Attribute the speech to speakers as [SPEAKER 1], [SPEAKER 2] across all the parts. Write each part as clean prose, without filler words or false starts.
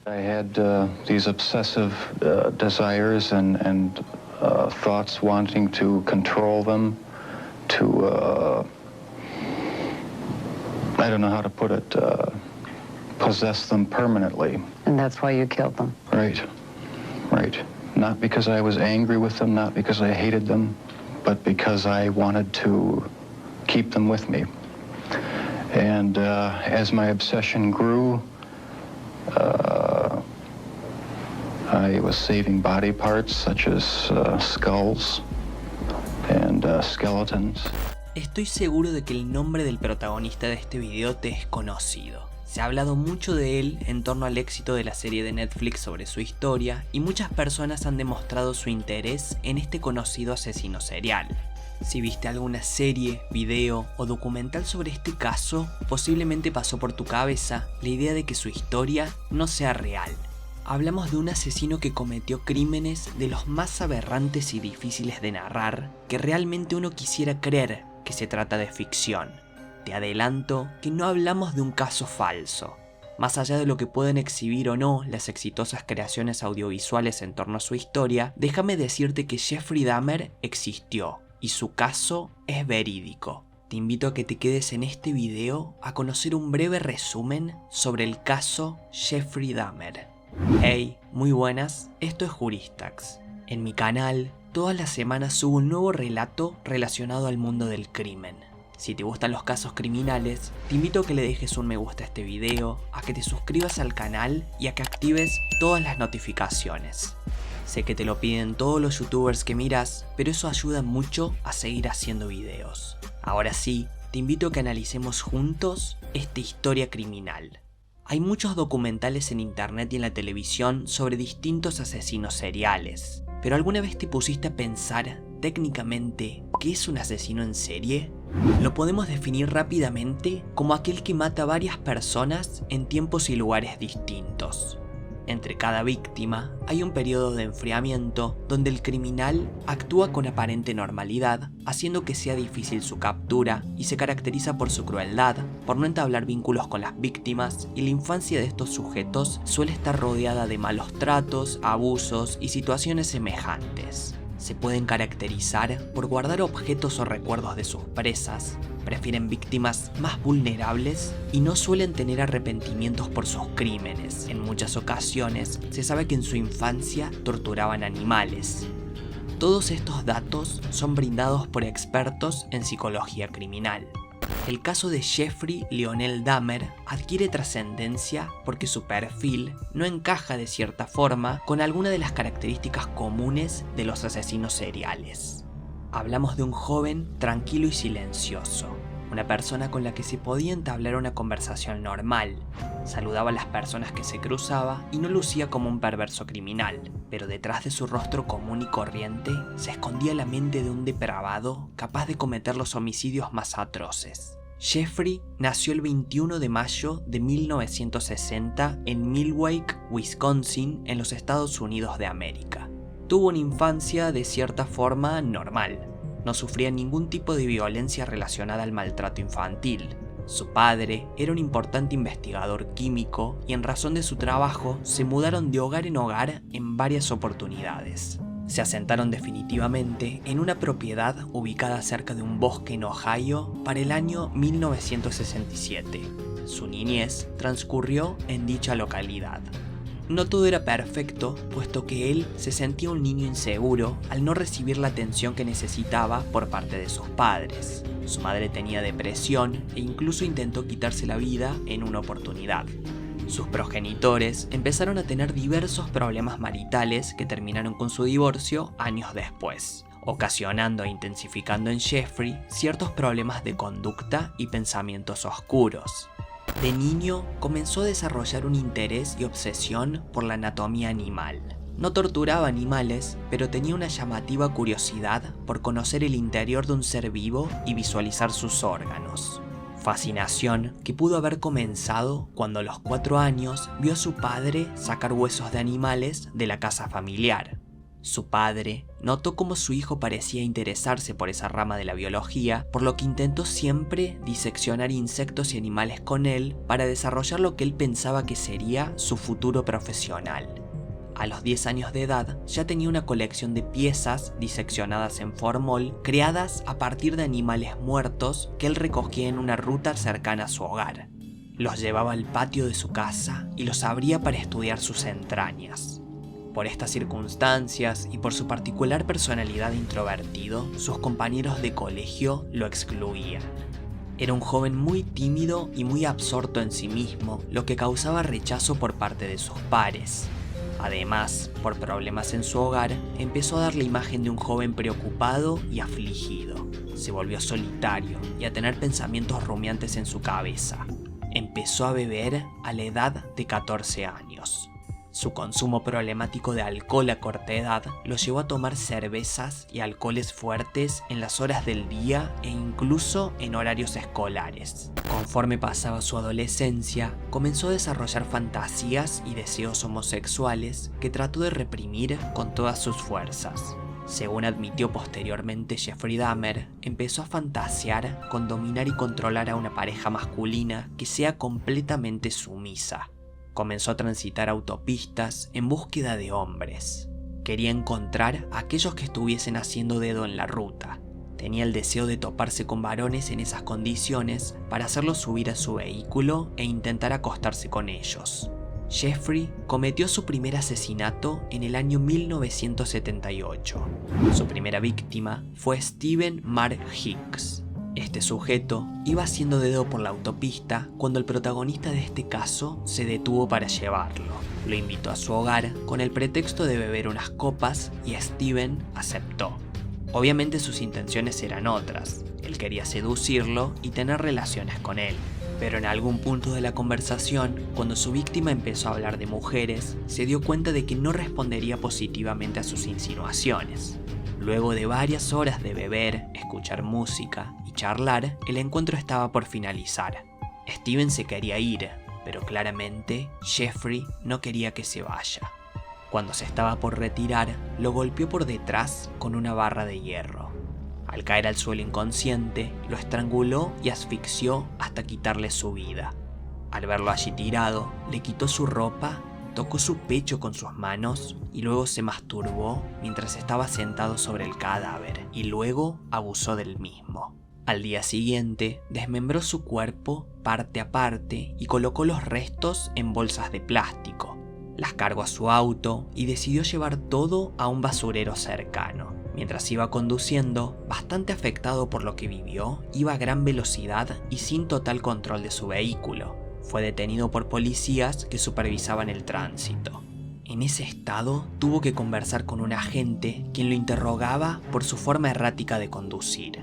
[SPEAKER 1] I had these obsessive desires and thoughts wanting to control them, to, I don't know how to put it, possess them permanently.
[SPEAKER 2] And that's why you killed them?
[SPEAKER 1] Right, right. Not because I was angry with them, not because I hated them, but because I wanted to keep them with me. And as my obsession grew, I was saving body parts such as skulls and skeletons.
[SPEAKER 3] Estoy seguro de que el nombre del protagonista de este video te es conocido. Se ha hablado mucho de él en torno al éxito de la serie de Netflix sobre su historia y muchas personas han demostrado su interés en este conocido asesino serial. Si viste alguna serie, video o documental sobre este caso, posiblemente pasó por tu cabeza la idea de que su historia no sea real. Hablamos de un asesino que cometió crímenes de los más aberrantes y difíciles de narrar, que realmente uno quisiera creer que se trata de ficción. Te adelanto que no hablamos de un caso falso. Más allá de lo que pueden exhibir o no las exitosas creaciones audiovisuales en torno a su historia, déjame decirte que Jeffrey Dahmer existió y su caso es verídico. Te invito a que te quedes en este video a conocer un breve resumen sobre el caso Jeffrey Dahmer. Hey, muy buenas, esto es Juristax. En mi canal, todas las semanas subo un nuevo relato relacionado al mundo del crimen. Si te gustan los casos criminales, te invito a que le dejes un me gusta a este video, a que te suscribas al canal y a que actives todas las notificaciones. Sé que te lo piden todos los youtubers que miras, pero eso ayuda mucho a seguir haciendo videos. Ahora sí, te invito a que analicemos juntos esta historia criminal. Hay muchos documentales en internet y en la televisión sobre distintos asesinos seriales, pero ¿alguna vez te pusiste a pensar técnicamente qué es un asesino en serie? Lo podemos definir rápidamente como aquel que mata a varias personas en tiempos y lugares distintos. Entre cada víctima hay un periodo de enfriamiento donde el criminal actúa con aparente normalidad, haciendo que sea difícil su captura y se caracteriza por su crueldad, por no entablar vínculos con las víctimas, y la infancia de estos sujetos suele estar rodeada de malos tratos, abusos y situaciones semejantes. Se pueden caracterizar por guardar objetos o recuerdos de sus presas, prefieren víctimas más vulnerables y no suelen tener arrepentimientos por sus crímenes. En muchas ocasiones se sabe que en su infancia torturaban animales. Todos estos datos son brindados por expertos en psicología criminal. El caso de Jeffrey Lionel Dahmer adquiere trascendencia porque su perfil no encaja de cierta forma con alguna de las características comunes de los asesinos seriales. Hablamos de un joven tranquilo y silencioso, una persona con la que se podía entablar una conversación normal, saludaba a las personas que se cruzaba y no lucía como un perverso criminal, pero detrás de su rostro común y corriente se escondía la mente de un depravado capaz de cometer los homicidios más atroces. Jeffrey nació el 21 de mayo de 1960 en Milwaukee, Wisconsin, en los Estados Unidos de América. Tuvo una infancia de cierta forma normal. No sufría ningún tipo de violencia relacionada al maltrato infantil. Su padre era un importante investigador químico y en razón de su trabajo se mudaron de hogar en hogar en varias oportunidades. Se asentaron definitivamente en una propiedad ubicada cerca de un bosque en Ohio para el año 1967. Su niñez transcurrió en dicha localidad. No todo era perfecto, puesto que él se sentía un niño inseguro al no recibir la atención que necesitaba por parte de sus padres. Su madre tenía depresión e incluso intentó quitarse la vida en una oportunidad. Sus progenitores empezaron a tener diversos problemas maritales que terminaron con su divorcio años después, ocasionando e intensificando en Jeffrey ciertos problemas de conducta y pensamientos oscuros. De niño comenzó a desarrollar un interés y obsesión por la anatomía animal. No torturaba animales, pero tenía una llamativa curiosidad por conocer el interior de un ser vivo y visualizar sus órganos. Fascinación que pudo haber comenzado cuando a los 4 años vio a su padre sacar huesos de animales de la casa familiar. Su padre notó cómo su hijo parecía interesarse por esa rama de la biología, por lo que intentó siempre diseccionar insectos y animales con él para desarrollar lo que él pensaba que sería su futuro profesional. A los 10 años de edad ya tenía una colección de piezas diseccionadas en formol creadas a partir de animales muertos que él recogía en una ruta cercana a su hogar. Los llevaba al patio de su casa y los abría para estudiar sus entrañas. Por estas circunstancias y por su particular personalidad introvertido, sus compañeros de colegio lo excluían. Era un joven muy tímido y muy absorto en sí mismo, lo que causaba rechazo por parte de sus pares. Además, por problemas en su hogar, empezó a dar la imagen de un joven preocupado y afligido. Se volvió solitario y a tener pensamientos rumiantes en su cabeza. Empezó a beber a la edad de 14 años. Su consumo problemático de alcohol a corta edad lo llevó a tomar cervezas y alcoholes fuertes en las horas del día e incluso en horarios escolares. Conforme pasaba su adolescencia, comenzó a desarrollar fantasías y deseos homosexuales que trató de reprimir con todas sus fuerzas. Según admitió posteriormente Jeffrey Dahmer, empezó a fantasear con dominar y controlar a una pareja masculina que sea completamente sumisa. Comenzó a transitar autopistas en búsqueda de hombres. Quería encontrar a aquellos que estuviesen haciendo dedo en la ruta. Tenía el deseo de toparse con varones en esas condiciones para hacerlos subir a su vehículo e intentar acostarse con ellos. Jeffrey cometió su primer asesinato en el año 1978. Su primera víctima fue Steven Mark Hicks. Este sujeto iba haciendo dedo por la autopista cuando el protagonista de este caso se detuvo para llevarlo. Lo invitó a su hogar con el pretexto de beber unas copas y Steven aceptó. Obviamente sus intenciones eran otras. Él quería seducirlo y tener relaciones con él. Pero en algún punto de la conversación, cuando su víctima empezó a hablar de mujeres, se dio cuenta de que no respondería positivamente a sus insinuaciones. Luego de varias horas de beber, escuchar música y charlar, el encuentro estaba por finalizar. Steven se quería ir, pero claramente Jeffrey no quería que se vaya. Cuando se estaba por retirar, lo golpeó por detrás con una barra de hierro. Al caer al suelo inconsciente, lo estranguló y asfixió hasta quitarle su vida. Al verlo allí tirado, le quitó su ropa, tocó su pecho con sus manos y luego se masturbó mientras estaba sentado sobre el cadáver y luego abusó del mismo. Al día siguiente, desmembró su cuerpo parte a parte y colocó los restos en bolsas de plástico. Las cargó a su auto y decidió llevar todo a un basurero cercano. Mientras iba conduciendo, bastante afectado por lo que vivió, iba a gran velocidad y sin total control de su vehículo. Fue detenido por policías que supervisaban el tránsito. En ese estado, tuvo que conversar con un agente quien lo interrogaba por su forma errática de conducir.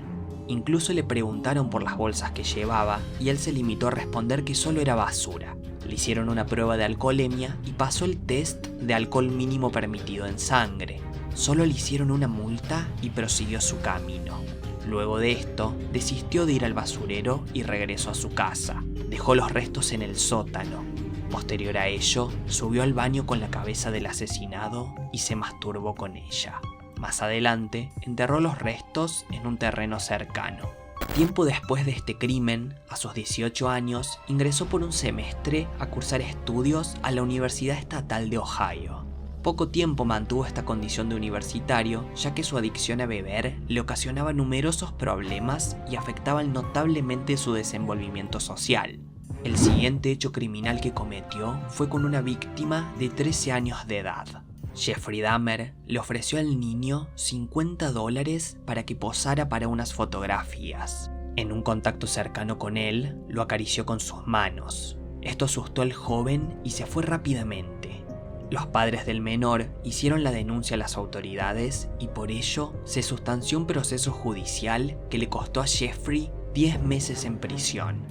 [SPEAKER 3] Incluso le preguntaron por las bolsas que llevaba y él se limitó a responder que solo era basura. Le hicieron una prueba de alcoholemia y pasó el test de alcohol mínimo permitido en sangre. Solo le hicieron una multa y prosiguió su camino. Luego de esto, desistió de ir al basurero y regresó a su casa. Dejó los restos en el sótano. Posterior a ello, subió al baño con la cabeza del asesinado y se masturbó con ella. Más adelante, enterró los restos en un terreno cercano. Tiempo después de este crimen, a sus 18 años, ingresó por un semestre a cursar estudios a la Universidad Estatal de Ohio. Poco tiempo mantuvo esta condición de universitario, ya que su adicción a beber le ocasionaba numerosos problemas y afectaban notablemente su desenvolvimiento social. El siguiente hecho criminal que cometió fue con una víctima de 13 años de edad. Jeffrey Dahmer le ofreció al niño $50 para que posara para unas fotografías. En un contacto cercano con él, lo acarició con sus manos. Esto asustó al joven y se fue rápidamente. Los padres del menor hicieron la denuncia a las autoridades y por ello se sustanció un proceso judicial que le costó a Jeffrey 10 meses en prisión.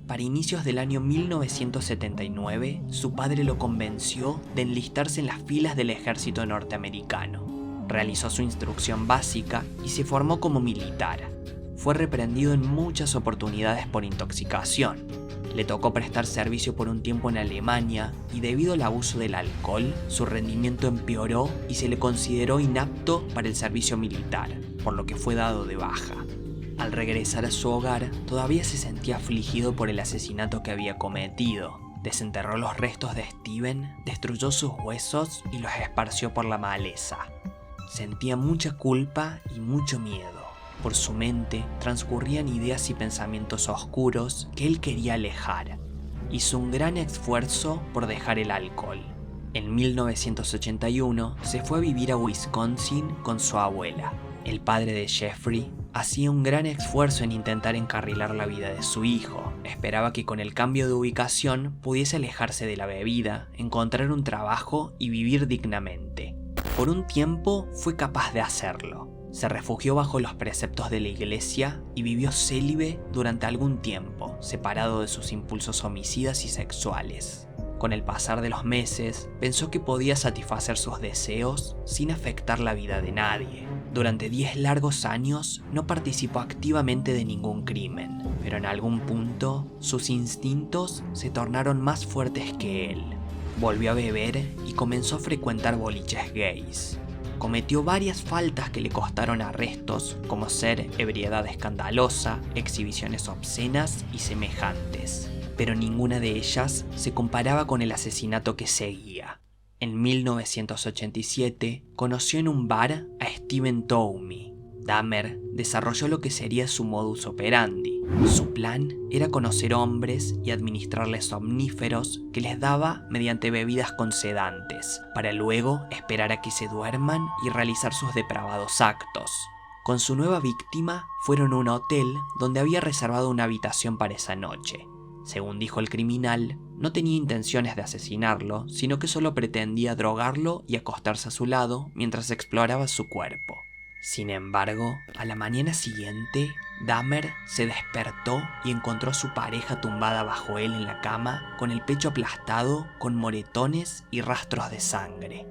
[SPEAKER 3] Para inicios del año 1979, su padre lo convenció de enlistarse en las filas del ejército norteamericano. Realizó su instrucción básica y se formó como militar. Fue reprendido en muchas oportunidades por intoxicación. Le tocó prestar servicio por un tiempo en Alemania y debido al abuso del alcohol, su rendimiento empeoró y se le consideró inapto para el servicio militar, por lo que fue dado de baja. Al regresar a su hogar, todavía se sentía afligido por el asesinato que había cometido. Desenterró los restos de Steven, destruyó sus huesos y los esparció por la maleza. Sentía mucha culpa y mucho miedo. Por su mente transcurrían ideas y pensamientos oscuros que él quería alejar. Hizo un gran esfuerzo por dejar el alcohol. En 1981 se fue a vivir a Wisconsin con su abuela. El padre de Jeffrey hacía un gran esfuerzo en intentar encarrilar la vida de su hijo. Esperaba que con el cambio de ubicación pudiese alejarse de la bebida, encontrar un trabajo y vivir dignamente. Por un tiempo fue capaz de hacerlo. Se refugió bajo los preceptos de la iglesia y vivió célibe durante algún tiempo, separado de sus impulsos homicidas y sexuales. Con el pasar de los meses, pensó que podía satisfacer sus deseos sin afectar la vida de nadie. Durante 10 largos años no participó activamente de ningún crimen, pero en algún punto sus instintos se tornaron más fuertes que él. Volvió a beber y comenzó a frecuentar boliches gays. Cometió varias faltas que le costaron arrestos, como ser ebriedad escandalosa, exhibiciones obscenas y semejantes, pero ninguna de ellas se comparaba con el asesinato que seguía. En 1987 conoció en un bar a Stephen Toomey. Dahmer desarrolló lo que sería su modus operandi. Su plan era conocer hombres y administrarles somníferos que les daba mediante bebidas con sedantes, para luego esperar a que se duerman y realizar sus depravados actos. Con su nueva víctima fueron a un hotel donde había reservado una habitación para esa noche. Según dijo el criminal, no tenía intenciones de asesinarlo, sino que solo pretendía drogarlo y acostarse a su lado mientras exploraba su cuerpo. Sin embargo, a la mañana siguiente, Dahmer se despertó y encontró a su pareja tumbada bajo él en la cama, con el pecho aplastado, con moretones y rastros de sangre.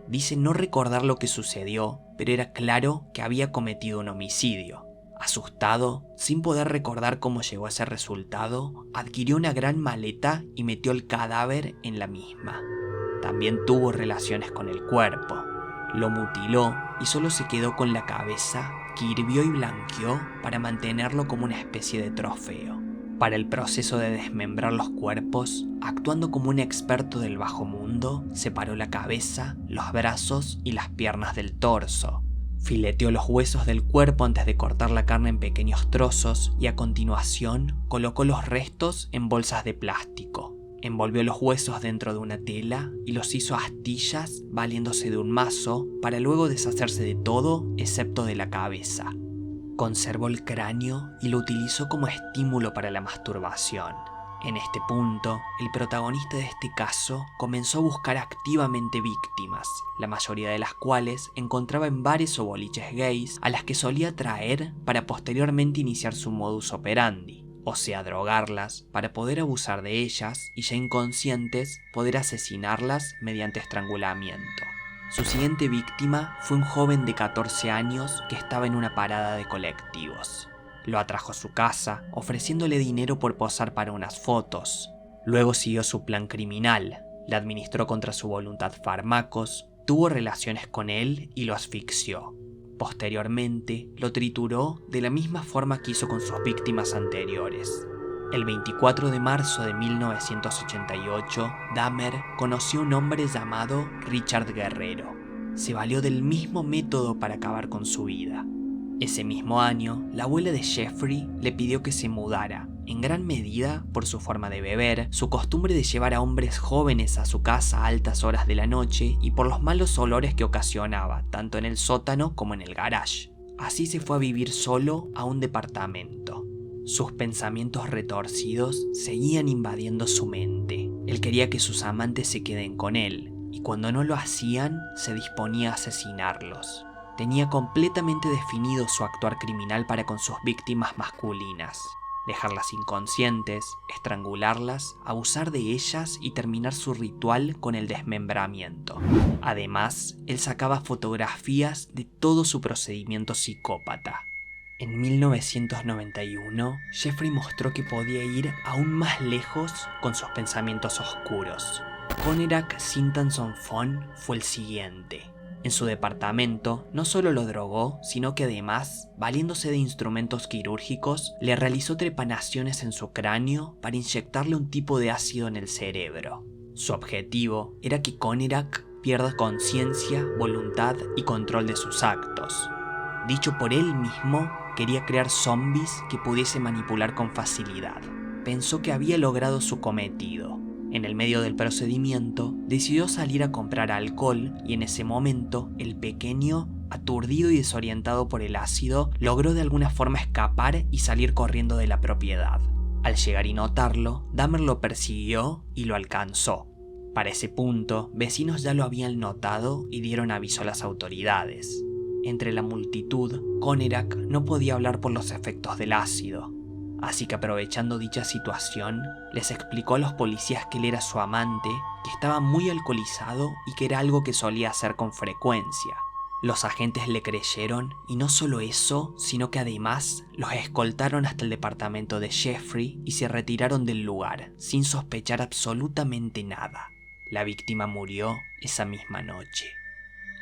[SPEAKER 3] Dice no recordar lo que sucedió, pero era claro que había cometido un homicidio. Asustado, sin poder recordar cómo llegó a ese resultado, adquirió una gran maleta y metió el cadáver en la misma. También tuvo relaciones con el cuerpo. Lo mutiló y solo se quedó con la cabeza, que hirvió y blanqueó para mantenerlo como una especie de trofeo. Para el proceso de desmembrar los cuerpos, actuando como un experto del bajo mundo, separó la cabeza, los brazos y las piernas del torso. Fileteó los huesos del cuerpo antes de cortar la carne en pequeños trozos y a continuación colocó los restos en bolsas de plástico. Envolvió los huesos dentro de una tela y los hizo astillas valiéndose de un mazo para luego deshacerse de todo excepto de la cabeza. Conservó el cráneo y lo utilizó como estímulo para la masturbación. En este punto, el protagonista de este caso comenzó a buscar activamente víctimas, la mayoría de las cuales encontraba en bares o boliches gays a las que solía traer para posteriormente iniciar su modus operandi, o sea, drogarlas para poder abusar de ellas y ya inconscientes poder asesinarlas mediante estrangulamiento. Su siguiente víctima fue un joven de 14 años que estaba en una parada de colectivos. Lo atrajo a su casa, ofreciéndole dinero por posar para unas fotos. Luego siguió su plan criminal, le administró contra su voluntad fármacos, tuvo relaciones con él y lo asfixió. Posteriormente, lo trituró de la misma forma que hizo con sus víctimas anteriores. El 24 de marzo de 1988, Dahmer conoció a un hombre llamado Richard Guerrero. Se valió del mismo método para acabar con su vida. Ese mismo año, la abuela de Jeffrey le pidió que se mudara, en gran medida por su forma de beber, su costumbre de llevar a hombres jóvenes a su casa a altas horas de la noche y por los malos olores que ocasionaba, tanto en el sótano como en el garage. Así se fue a vivir solo a un departamento. Sus pensamientos retorcidos seguían invadiendo su mente. Él quería que sus amantes se queden con él, y cuando no lo hacían, se disponía a asesinarlos. Tenía completamente definido su actuar criminal para con sus víctimas masculinas. Dejarlas inconscientes, estrangularlas, abusar de ellas y terminar su ritual con el desmembramiento. Además, él sacaba fotografías de todo su procedimiento psicópata. En 1991, Jeffrey mostró que podía ir aún más lejos con sus pensamientos oscuros. Conerak Sintanson Fon fue el siguiente. En su departamento no solo lo drogó, sino que además, valiéndose de instrumentos quirúrgicos, le realizó trepanaciones en su cráneo para inyectarle un tipo de ácido en el cerebro. Su objetivo era que Conerak pierda conciencia, voluntad y control de sus actos. Dicho por él mismo, quería crear zombies que pudiese manipular con facilidad. Pensó que había logrado su cometido. En el medio del procedimiento, decidió salir a comprar alcohol y en ese momento, el pequeño, aturdido y desorientado por el ácido, logró de alguna forma escapar y salir corriendo de la propiedad. Al llegar y notarlo, Dahmer lo persiguió y lo alcanzó. Para ese punto, vecinos ya lo habían notado y dieron aviso a las autoridades. Entre la multitud, Conerak no podía hablar por los efectos del ácido. Así que aprovechando dicha situación, les explicó a los policías que él era su amante, que estaba muy alcoholizado y que era algo que solía hacer con frecuencia. Los agentes le creyeron y no solo eso, sino que además los escoltaron hasta el departamento de Jeffrey y se retiraron del lugar, sin sospechar absolutamente nada. La víctima murió esa misma noche.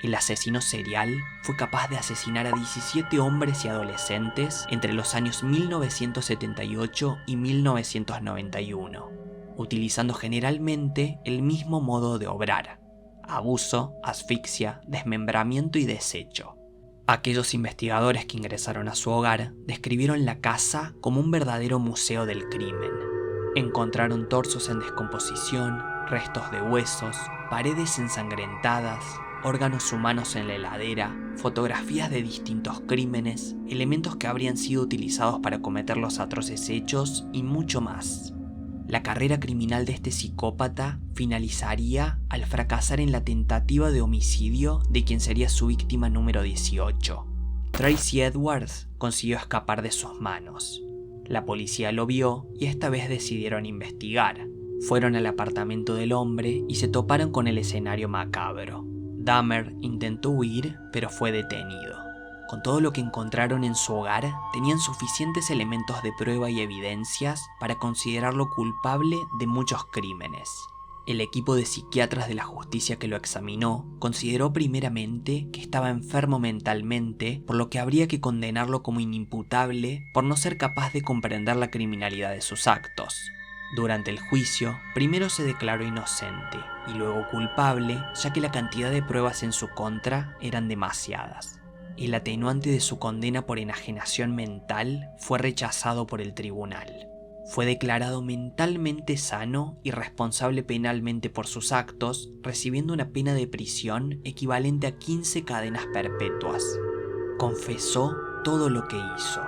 [SPEAKER 3] El asesino serial fue capaz de asesinar a 17 hombres y adolescentes entre los años 1978 y 1991, utilizando generalmente el mismo modo de obrar: abuso, asfixia, desmembramiento y desecho. Aquellos investigadores que ingresaron a su hogar describieron la casa como un verdadero museo del crimen. Encontraron torsos en descomposición, restos de huesos, paredes ensangrentadas, órganos humanos en la heladera, fotografías de distintos crímenes, elementos que habrían sido utilizados para cometer los atroces hechos y mucho más. La carrera criminal de este psicópata finalizaría al fracasar en la tentativa de homicidio de quien sería su víctima número 18. Tracy Edwards consiguió escapar de sus manos. La policía lo vio y esta vez decidieron investigar. Fueron al apartamento del hombre y se toparon con el escenario macabro. Dahmer intentó huir, pero fue detenido. Con todo lo que encontraron en su hogar, tenían suficientes elementos de prueba y evidencias para considerarlo culpable de muchos crímenes. El equipo de psiquiatras de la justicia que lo examinó consideró primeramente que estaba enfermo mentalmente, por lo que habría que condenarlo como inimputable por no ser capaz de comprender la criminalidad de sus actos. Durante el juicio, primero se declaró inocente y luego culpable, ya que la cantidad de pruebas en su contra eran demasiadas. El atenuante de su condena por enajenación mental fue rechazado por el tribunal. Fue declarado mentalmente sano y responsable penalmente por sus actos, recibiendo una pena de prisión equivalente a 15 cadenas perpetuas. Confesó todo lo que hizo.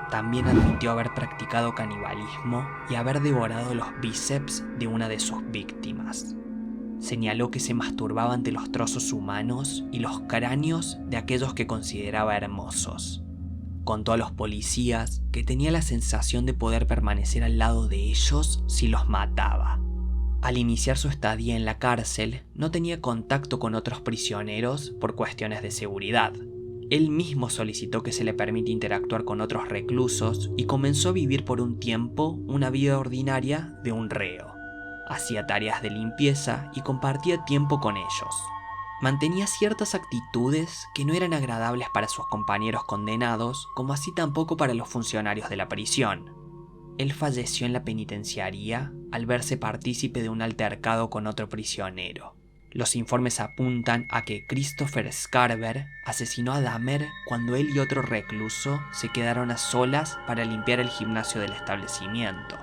[SPEAKER 3] También admitió haber practicado canibalismo y haber devorado los bíceps de una de sus víctimas. Señaló que se masturbaba ante los trozos humanos y los cráneos de aquellos que consideraba hermosos. Contó a los policías que tenía la sensación de poder permanecer al lado de ellos si los mataba. Al iniciar su estadía en la cárcel, no tenía contacto con otros prisioneros por cuestiones de seguridad. Él mismo solicitó que se le permita interactuar con otros reclusos y comenzó a vivir por un tiempo una vida ordinaria de un reo. Hacía tareas de limpieza y compartía tiempo con ellos. Mantenía ciertas actitudes que no eran agradables para sus compañeros condenados, como así tampoco para los funcionarios de la prisión. Él falleció en la penitenciaría al verse partícipe de un altercado con otro prisionero. Los informes apuntan a que Christopher Scarver asesinó a Dahmer cuando él y otro recluso se quedaron a solas para limpiar el gimnasio del establecimiento.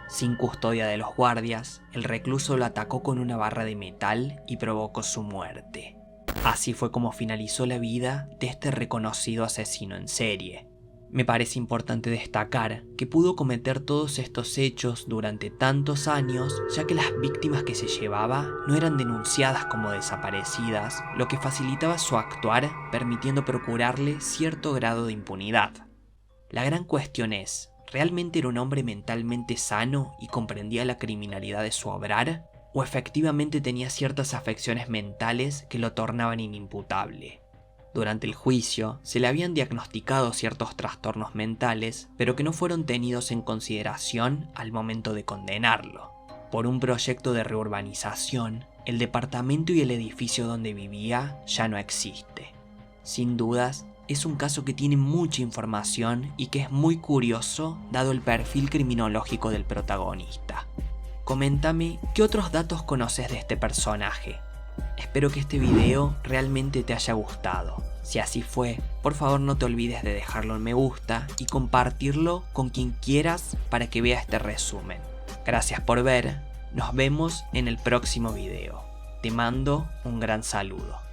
[SPEAKER 3] Sin custodia de los guardias, el recluso lo atacó con una barra de metal y provocó su muerte. Así fue como finalizó la vida de este reconocido asesino en serie. Me parece importante destacar que pudo cometer todos estos hechos durante tantos años, ya que las víctimas que se llevaba no eran denunciadas como desaparecidas, lo que facilitaba su actuar, permitiendo procurarle cierto grado de impunidad. La gran cuestión es, ¿realmente era un hombre mentalmente sano y comprendía la criminalidad de su obrar? ¿O efectivamente tenía ciertas afecciones mentales que lo tornaban inimputable? Durante el juicio se le habían diagnosticado ciertos trastornos mentales, pero que no fueron tenidos en consideración al momento de condenarlo. Por un proyecto de reurbanización, el departamento y el edificio donde vivía ya no existe. Sin dudas, es un caso que tiene mucha información y que es muy curioso dado el perfil criminológico del protagonista. Coméntame qué otros datos conoces de este personaje. Espero que este video realmente te haya gustado. Si así fue, por favor no te olvides de dejarlo en me gusta y compartirlo con quien quieras para que vea este resumen. Gracias por ver, nos vemos en el próximo video. Te mando un gran saludo.